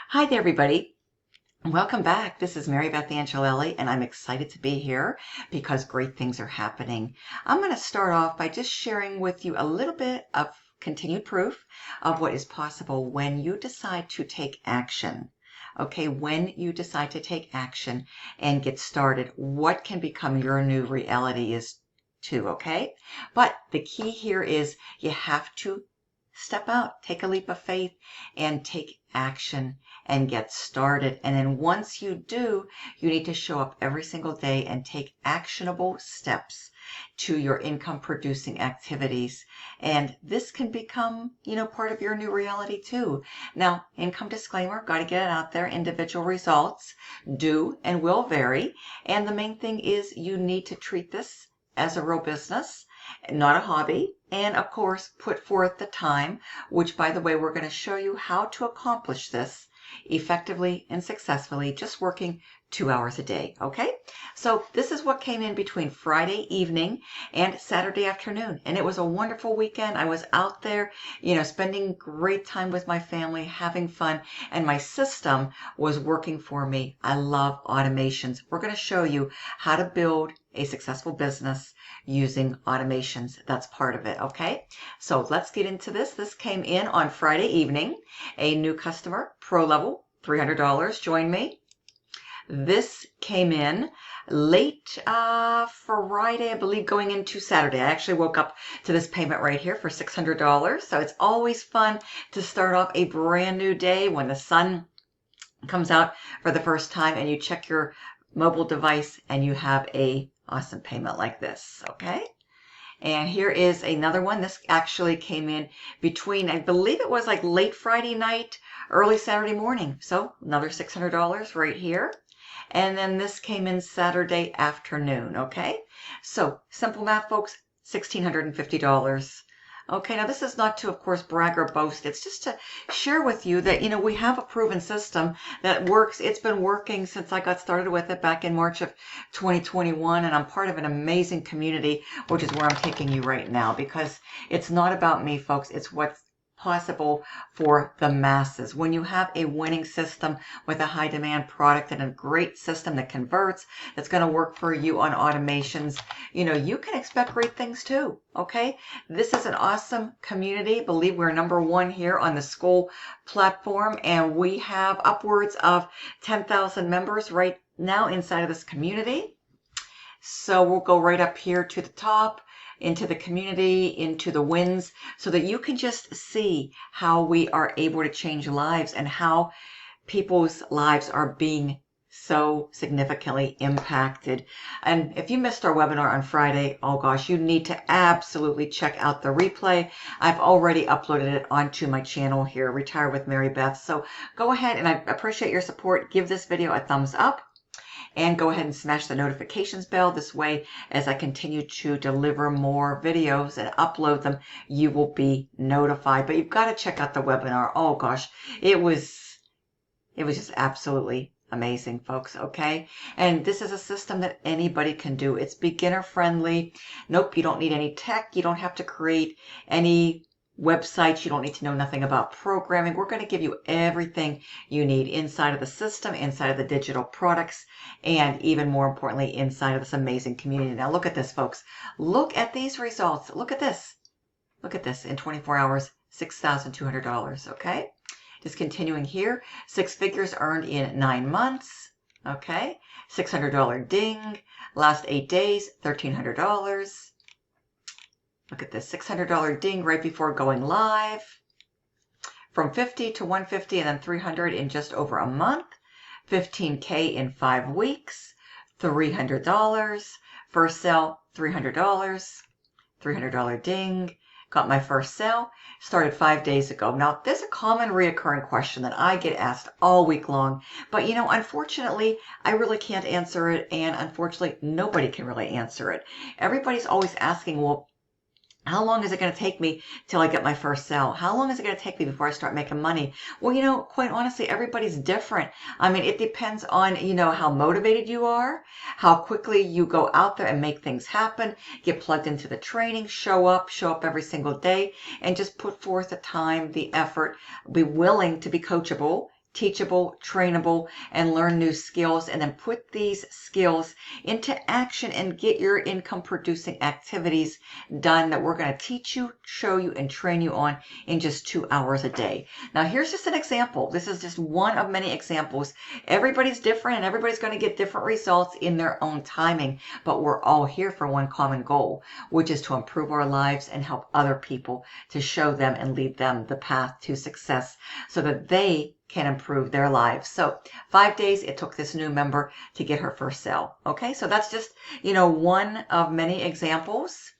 Hi there, everybody. Welcome back. This is Marybeth Angelelli, and I'm excited to be here because great things are happening. I'm going to start off by just sharing with you a little bit of continued proof of what is possible when you decide to take action. Okay, when you decide to take action and get started, what can become your new reality is too, okay? But the key here is you have to step out, take a leap of faith, and take action and get started. And then once you do, you need to show up every single day and take actionable steps to your income producing activities. And this can become, part of your new reality too. Now, income disclaimer, got to get it out there. Individual results do and will vary. And the main thing is you need to treat this as a real business, not a hobby, and of course put forth the time, which by the way, we're going to show you how to accomplish this effectively and successfully, just working 2 hours a day. Okay, so this is what came in between Friday evening and Saturday afternoon, and it was a wonderful weekend. I was out there, spending great time with my family, having fun, and my system was working for me. I love automations. We're going to show you how to build a successful business using automations. That's part of it. Okay, so let's get into this. This came in on Friday evening. A new customer, pro level, $300, joined me. This came in late Friday, I believe, going into Saturday. I actually woke up to this payment right here for $600. So it's always fun to start off a brand new day when the sun comes out for the first time and you check your mobile device and you have a awesome payment like this. Okay. And here is another one. This actually came in between, I believe it was like late Friday night, early Saturday morning. So another $600 right here. And then this came in Saturday afternoon. Okay. So simple math, folks, $1,650. Okay, now this is not to, of course, brag or boast. It's just to share with you that, we have a proven system that works. It's been working since I got started with it back in March of 2021, and I'm part of an amazing community, which is where I'm taking you right now, because it's not about me, folks. It's what's possible for the masses. When you have a winning system with a high demand product and a great system that converts, that's going to work for you on automations, you can expect great things too. Okay, this is an awesome community. I believe we're #1 here on the school platform, and we have upwards of 10,000 members right now inside of this community. So we'll go right up here to the top, into the community, into the wins, so that you can just see how we are able to change lives and how people's lives are being so significantly impacted. And if you missed our webinar on Friday, oh gosh, you need to absolutely check out the replay. I've already uploaded it onto my channel here, Retire with Marybeth. So go ahead, and I appreciate your support. Give this video a thumbs up. And go ahead and smash the notifications bell. This way, as I continue to deliver more videos and upload them, you will be notified. But you've got to check out the webinar. Oh gosh, it was just absolutely amazing, folks. Okay, and this is a system that anybody can do. It's beginner friendly. Nope, you don't need any tech. You don't have to create any websites. You don't need to know nothing about programming. We're going to give you everything you need inside of the system, inside of the digital products, and even more importantly, inside of this amazing community. Now look at this, folks. Look at these results. Look at this. Look at this. In 24 hours, $6,200. Okay. Just continuing here. 6 figures earned in 9 months. Okay. $600 ding. Last 8 days, $1,300. Look at this, $600 ding right before going live. From 50 to 150 and then 300 in just over a month. 15K in 5 weeks. $300. First sale, $300. $300 ding. Got my first sale. Started 5 days ago. Now, there's a common reoccurring question that I get asked all week long. But, unfortunately, I really can't answer it. And unfortunately, nobody can really answer it. Everybody's always asking, well, how long is it going to take me till I get my first sale? How long is it going to take me before I start making money? Well, quite honestly, everybody's different. I mean, it depends on, how motivated you are, how quickly you go out there and make things happen, get plugged into the training, show up every single day, and just put forth the time, the effort, be willing to be coachable, teachable, trainable, and learn new skills, and then put these skills into action and get your income producing activities done that we're going to teach you, show you, and train you on in just 2 hours a day. Now, here's just an example. This is just one of many examples. Everybody's different and everybody's going to get different results in their own timing, but we're all here for one common goal, which is to improve our lives and help other people, to show them and lead them the path to success so that they can improve their lives. So 5 days it took this new member to get her first sale. Okay, so that's just, one of many examples.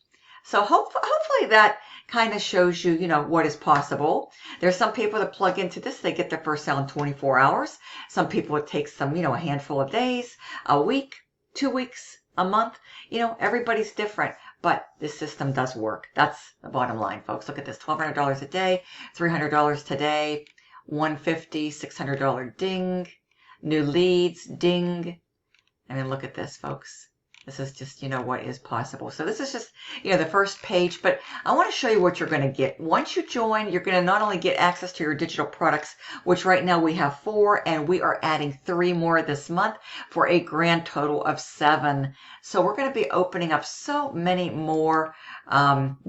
So hopefully that kind of shows you, what is possible. There's some people that plug into this, they get their first sale in 24 hours. Some people it takes them, a handful of days, a week, 2 weeks, a month. Everybody's different, but this system does work. That's the bottom line, folks. Look at this, $1,200 a day, $300 today, $150, $600 ding, new leads, ding. I mean, look at this, folks. This is just, what is possible. So this is just, the first page, but I want to show you what you're going to get. Once you join, you're going to not only get access to your digital products, which right now we have 4, and we are adding 3 more this month for a grand total of 7. So we're going to be opening up so many more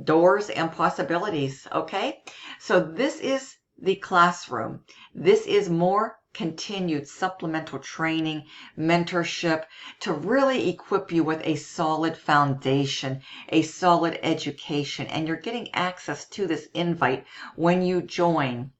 doors and possibilities, okay? So this is the classroom. This is more continued supplemental training, mentorship to really equip you with a solid foundation, a solid education, and you're getting access to this invite when you join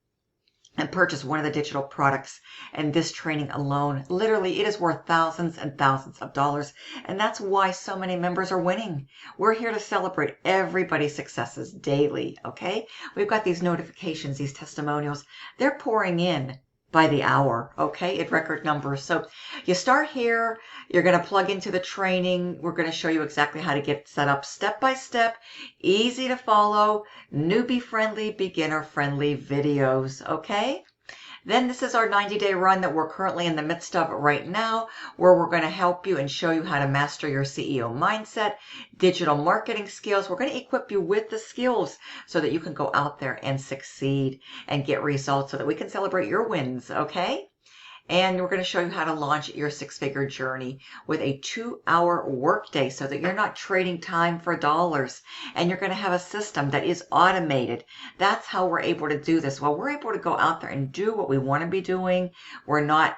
and purchase one of the digital products. And this training alone, literally, it is worth thousands and thousands of dollars. And that's why so many members are winning. We're here to celebrate everybody's successes daily, okay? We've got these notifications, these testimonials. They're pouring in by the hour, okay, at record numbers. So you start here, you're going to plug into the training. We're going to show you exactly how to get set up step by step, easy to follow, newbie friendly, beginner friendly videos, okay? Then this is our 90-day run that we're currently in the midst of right now, where we're going to help you and show you how to master your CEO mindset, digital marketing skills. We're going to equip you with the skills so that you can go out there and succeed and get results so that we can celebrate your wins, okay? And we're going to show you how to launch your 6-figure journey with a 2-hour workday so that you're not trading time for dollars. And you're going to have a system that is automated. That's how we're able to do this. Well, we're able to go out there and do what we want to be doing. We're not,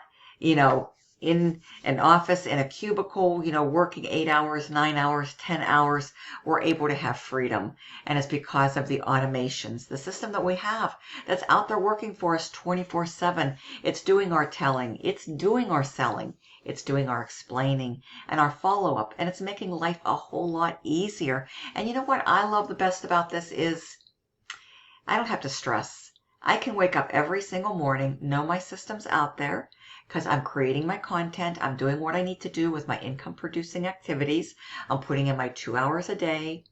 in an office, in a cubicle, working 8 hours, 9 hours, 10 hours. We're able to have freedom. And it's because of the automations, the system that we have that's out there working for us 24/7. It's doing our telling. It's doing our selling. It's doing our explaining and our follow-up. And it's making life a whole lot easier. And you know what I love the best about this is I don't have to stress. I can wake up every single morning, know my system's out there, because I'm creating my content. I'm doing what I need to do with my income producing activities. I'm putting in my 2 hours a day,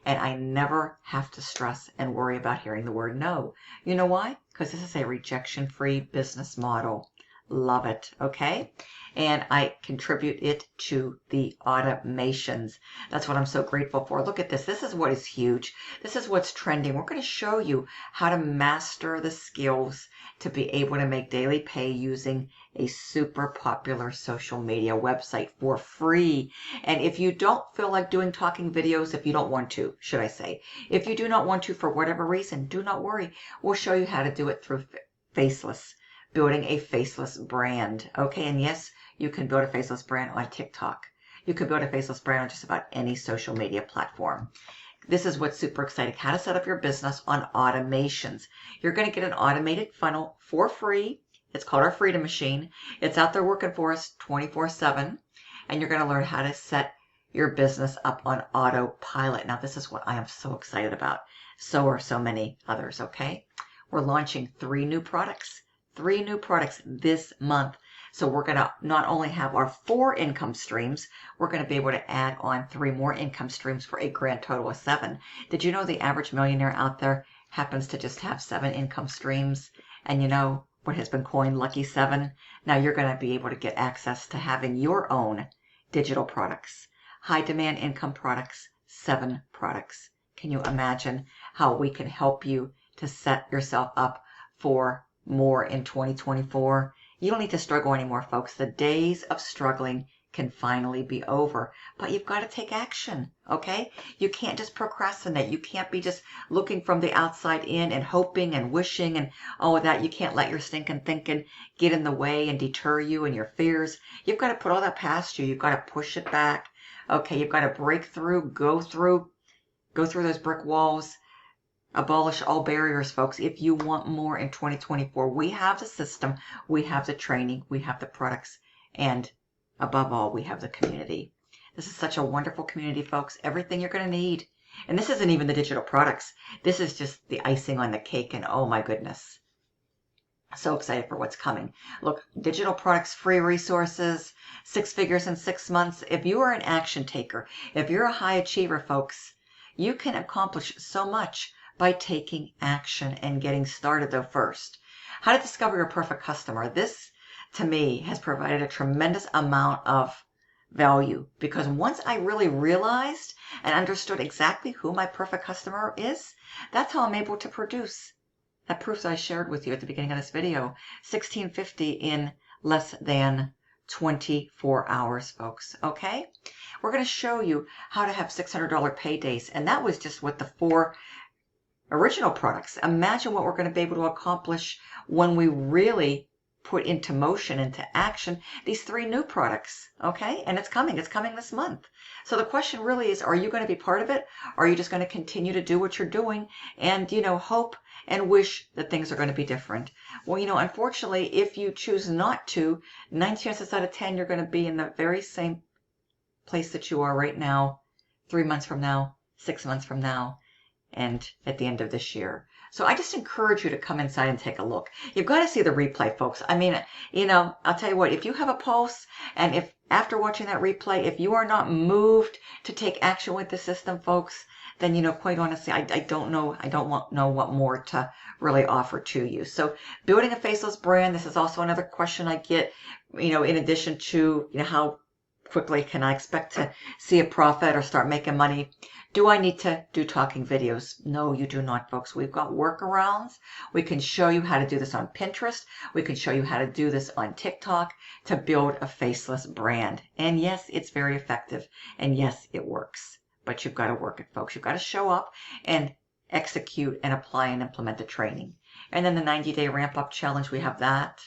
and I never have to stress and worry about hearing the word no. You know why? Because this is a rejection-free business model. Love it, okay? And I contribute it to the automations. That's what I'm so grateful for. Look at this. This is what is huge. This is what's trending. We're going to show you how to master the skills to be able to make daily pay using a super popular social media website for free. And if you don't feel like doing talking videos, if you don't want to, should I say, if you do not want to for whatever reason, do not worry. We'll show you how to do it through faceless, building a faceless brand. Okay, and yes, you can build a faceless brand on TikTok. You can build a faceless brand on just about any social media platform. This is what's super exciting, how to set up your business on automations. You're going to get an automated funnel for free. It's called our Freedom Machine. It's out there working for us 24/7. And you're going to learn how to set your business up on autopilot. Now, this is what I am so excited about. So are so many others, okay? We're launching 3 new products. 3 new products this month. So we're going to not only have our 4 income streams, we're going to be able to add on 3 more income streams for a grand total of 7. Did you know the average millionaire out there happens to just have 7 income streams? And you know what has been coined Lucky 7? Now you're going to be able to get access to having your own digital products, high demand income products, 7 products. Can you imagine how we can help you to set yourself up for more in 2024. You don't need to struggle anymore, folks. The days of struggling can finally be over, but you've got to take action, okay? You can't just procrastinate. You can't be just looking from the outside in and hoping and wishing and all of that. You can't let your stinking thinking get in the way and deter you and your fears. You've got to put all that past you. You've got to push it back. Okay, you've got to break through, go through those brick walls. Abolish all barriers, folks. If you want more in 2024, we have the system, we have the training, we have the products, and above all, we have the community. This is such a wonderful community, folks. Everything you're going to need. And this isn't even the digital products. This is just the icing on the cake, and oh my goodness. So excited for what's coming. Look, digital products, free resources, 6 figures in 6 months. If you are an action taker, if you're a high achiever, folks, you can accomplish so much by taking action and getting started though first. How to discover your perfect customer. This, to me, has provided a tremendous amount of value because once I really realized and understood exactly who my perfect customer is, that's how I'm able to produce that proof that I shared with you at the beginning of this video. $1,650 in less than 24 hours, folks. Okay? We're going to show you how to have $600 paydays, and that was just with the 4 original products. Imagine what we're going to be able to accomplish when we really put into motion, into action, these 3 new products, okay? And it's coming this month. So the question really is, are you going to be part of it? Or are you just going to continue to do what you're doing and, hope and wish that things are going to be different? Well, unfortunately, if you choose not to, 9 chances out of 10, you're going to be in the very same place that you are right now, 3 months from now, 6 months from now, and at the end of this year. So I just encourage you to come inside and take a look. You've got to see the replay, folks. I mean, I'll tell you what, if you have a pulse and if after watching that replay, if you are not moved to take action with the system, folks, then, quite honestly, I don't know what more to really offer to you. So building a faceless brand, this is also another question I get, in addition to, how quickly can I expect to see a profit or start making money? Do I need to do talking videos? No, you do not, folks. We've got workarounds. We can show you how to do this on Pinterest. We can show you how to do this on TikTok to build a faceless brand. And yes, it's very effective. And yes, it works. But you've got to work it, folks. You've got to show up and execute and apply and implement the training. And then the 90-day ramp-up challenge, we have that.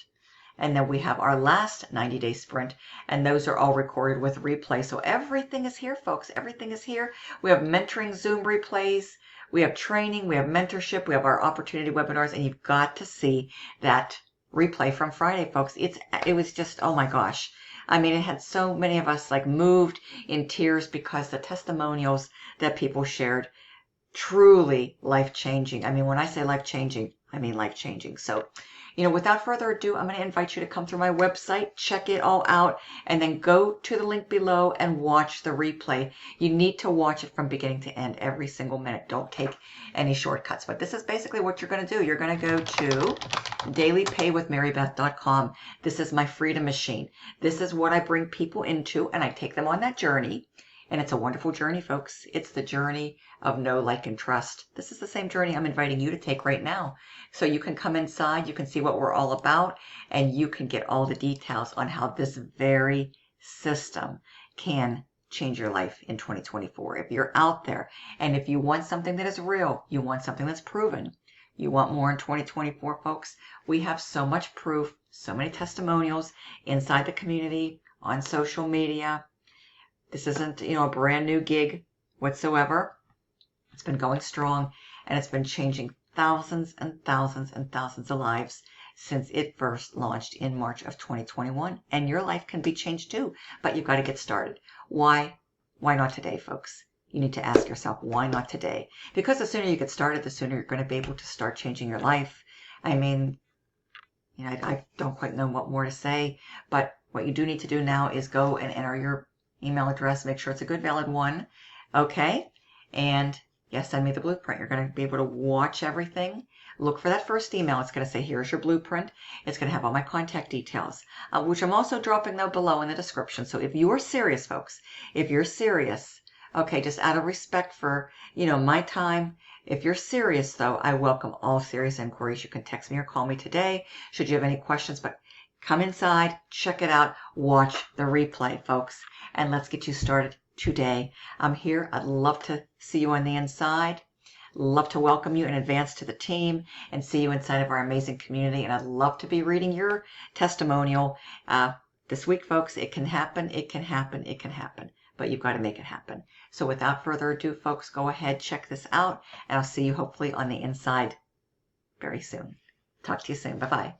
And then we have our last 90-day sprint, and those are all recorded with replay. So everything is here, folks. Everything is here. We have mentoring Zoom replays. We have training. We have mentorship. We have our opportunity webinars, and you've got to see that replay from Friday, folks. It was just, oh my gosh. I mean, it had so many of us moved in tears because the testimonials that people shared, truly life-changing. I mean, when I say life-changing, I mean life-changing. So, without further ado, I'm going to invite you to come through my website, check it all out, and then go to the link below and watch the replay. You need to watch it from beginning to end, every single minute. Don't take any shortcuts. But this is basically what you're going to do. You're going to go to dailypaywithmarybeth.com. This is my freedom machine. This is what I bring people into, and I take them on that journey. And it's a wonderful journey, folks. It's the journey of know, like, and trust. This is the same journey I'm inviting you to take right now. So you can come inside, you can see what we're all about, and you can get all the details on how this very system can change your life in 2024. If you're out there and if you want something that is real, you want something that's proven, you want more in 2024, folks, we have so much proof, so many testimonials inside the community, on social media. This isn't, a brand new gig whatsoever. It's been going strong, and it's been changing thousands and thousands and thousands of lives since it first launched in March of 2021. And your life can be changed too, but you've got to get started. Why? Why not today, folks? You need to ask yourself, why not today? Because the sooner you get started, the sooner you're going to be able to start changing your life. I mean, I don't quite know what more to say, but what you do need to do now is go and enter your email address, make sure it's a good valid one, okay? And yes, send me the blueprint. You're going to be able to watch everything. Look for that first email. It's going to say, here's your blueprint. It's going to have all my contact details, which I'm also dropping though below in the description. So if you are serious, folks, if you're serious, okay, just out of respect for, my time, If you're serious, though, I welcome all serious inquiries. You can text me or call me today should you have any questions. But come inside, check it out, watch the replay, folks, and let's get you started today. I'm here. I'd love to see you on the inside. Love to welcome you in advance to the team and see you inside of our amazing community. And I'd love to be reading your testimonial this week, folks. It can happen. It can happen. It can happen. But you've got to make it happen. So without further ado, folks, go ahead, check this out, and I'll see you hopefully on the inside very soon. Talk to you soon. Bye-bye.